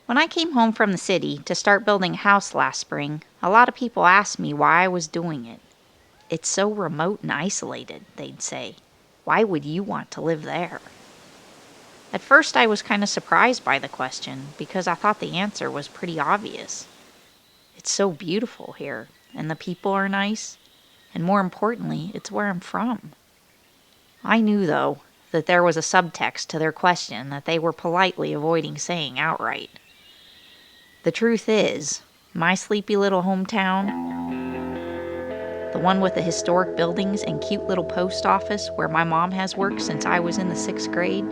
When I came home from the city to start building a house last spring, a lot of people asked me why I was doing it. "It's so remote and isolated," they'd say. "Why would you want to live there?" At first I was kind of surprised by the question because I thought the answer was pretty obvious. It's so beautiful here, and the people are nice, and more importantly, it's where I'm from. I knew, though, that there was a subtext to their question that they were politely avoiding saying outright. The truth is, my sleepy little hometown, the one with the historic buildings and cute little post office where my mom has worked since I was in the 6th grade,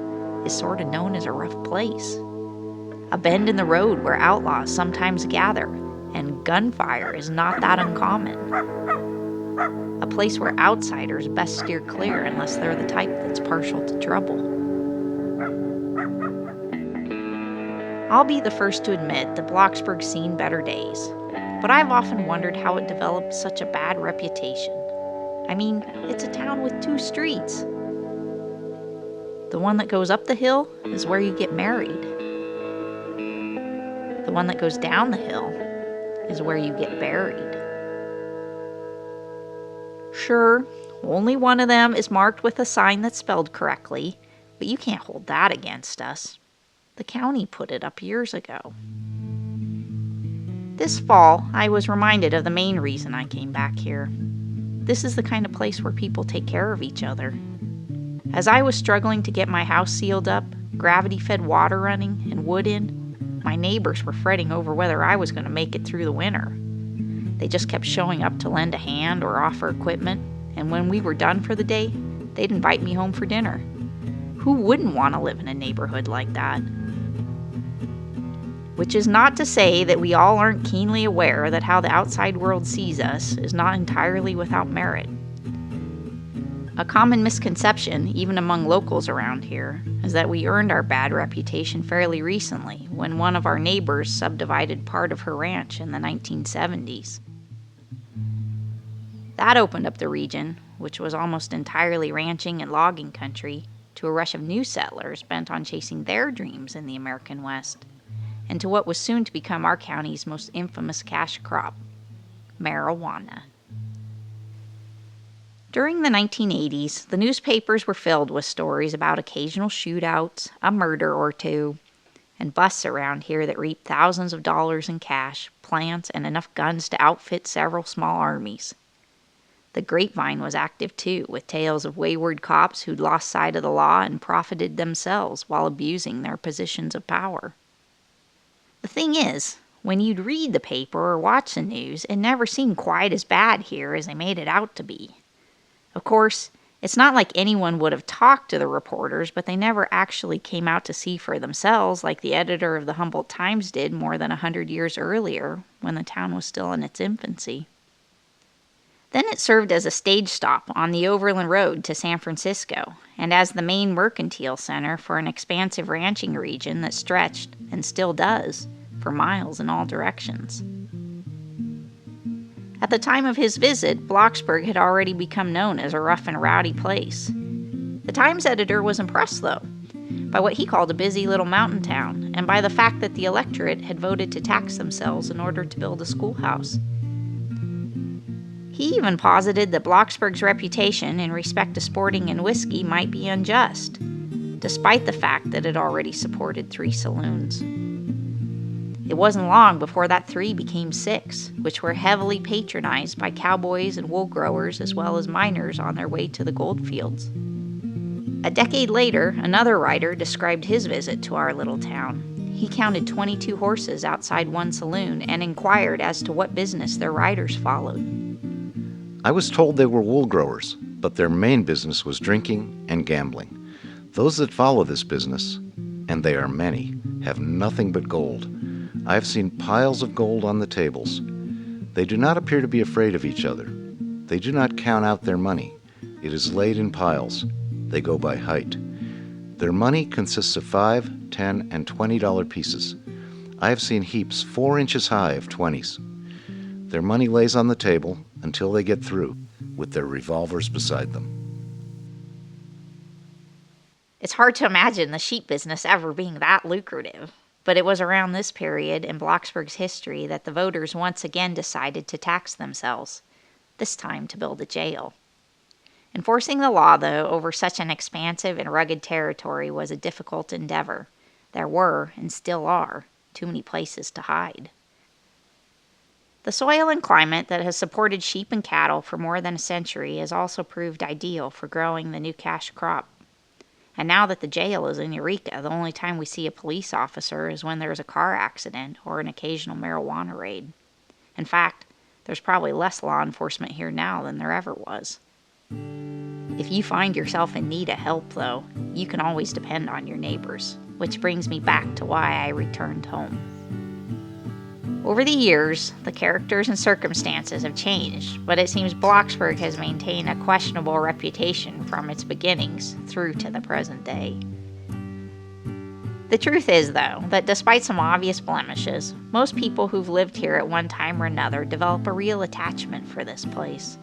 is sort of known as a rough place. A bend in the road where outlaws sometimes gather, and gunfire is not that uncommon. A place where outsiders best steer clear unless they're the type that's partial to trouble. I'll be the first to admit that Bloxburg's seen better days, but I've often wondered how it developed such a bad reputation. I mean, it's a town with 2 streets. The one that goes up the hill is where you get married. The one that goes down the hill is where you get buried. Sure, only one of them is marked with a sign that's spelled correctly, but you can't hold that against us. The county put it up years ago. This fall, I was reminded of the main reason I came back here. This is the kind of place where people take care of each other. As I was struggling to get my house sealed up, gravity-fed water running, and wood in, my neighbors were fretting over whether I was going to make it through the winter. They just kept showing up to lend a hand or offer equipment, and when we were done for the day, they'd invite me home for dinner. Who wouldn't want to live in a neighborhood like that? Which is not to say that we all aren't keenly aware that how the outside world sees us is not entirely without merit. A common misconception, even among locals around here, is that we earned our bad reputation fairly recently when one of our neighbors subdivided part of her ranch in the 1970s. That opened up the region, which was almost entirely ranching and logging country, to a rush of new settlers bent on chasing their dreams in the American West, and to what was soon to become our county's most infamous cash crop, marijuana. During the 1980s, the newspapers were filled with stories about occasional shootouts, a murder or two, and busts around here that reaped thousands of dollars in cash, plants, and enough guns to outfit several small armies. The grapevine was active too, with tales of wayward cops who'd lost sight of the law and profited themselves while abusing their positions of power. The thing is, when you'd read the paper or watch the news, it never seemed quite as bad here as they made it out to be. Of course, it's not like anyone would have talked to the reporters, but they never actually came out to see for themselves like the editor of the Humboldt Times did more than 100 years earlier, when the town was still in its infancy. Then it served as a stage stop on the Overland Road to San Francisco, and as the main mercantile center for an expansive ranching region that stretched, and still does, for miles in all directions. At the time of his visit, Bloxburg had already become known as a rough and rowdy place. The Times editor was impressed, though, by what he called a busy little mountain town, and by the fact that the electorate had voted to tax themselves in order to build a schoolhouse. He even posited that Bloxburg's reputation in respect to sporting and whiskey might be unjust, despite the fact that it already supported 3 saloons. It wasn't long before that 3 became 6, which were heavily patronized by cowboys and wool growers as well as miners on their way to the gold fields. A decade later, another writer described his visit to our little town. He counted 22 horses outside one saloon and inquired as to what business their riders followed. I was told they were wool growers, but their main business was drinking and gambling. Those that follow this business, and they are many, have nothing but gold. I have seen piles of gold on the tables. They do not appear to be afraid of each other. They do not count out their money. It is laid in piles. They go by height. Their money consists of $5, $10, and $20 pieces. I have seen heaps 4 inches high of 20s. Their money lays on the table until they get through, with their revolvers beside them. It's hard to imagine the sheep business ever being that lucrative. But it was around this period in Bloxburg's history that the voters once again decided to tax themselves, this time to build a jail. Enforcing the law, though, over such an expansive and rugged territory was a difficult endeavor. There were, and still are, too many places to hide. The soil and climate that has supported sheep and cattle for more than a century has also proved ideal for growing the new cash crop. And now that the jail is in Eureka, the only time we see a police officer is when there's a car accident or an occasional marijuana raid. In fact, there's probably less law enforcement here now than there ever was. If you find yourself in need of help, though, you can always depend on your neighbors, which brings me back to why I returned home. Over the years, the characters and circumstances have changed, but it seems Bloxburg has maintained a questionable reputation from its beginnings through to the present day. The truth is, though, that despite some obvious blemishes, most people who've lived here at one time or another develop a real attachment for this place.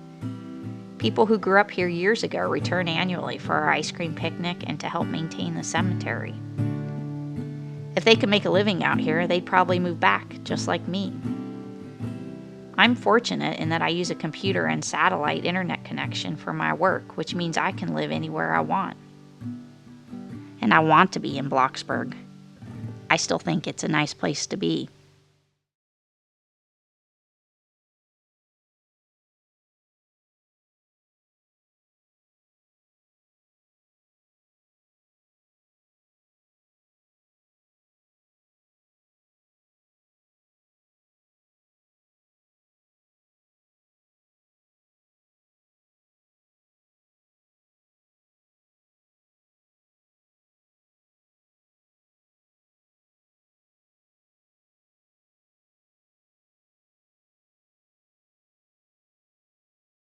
People who grew up here years ago return annually for our ice cream picnic and to help maintain the cemetery. If they could make a living out here, they'd probably move back, just like me. I'm fortunate in that I use a computer and satellite internet connection for my work, which means I can live anywhere I want. And I want to be in Bloxburg. I still think it's a nice place to be.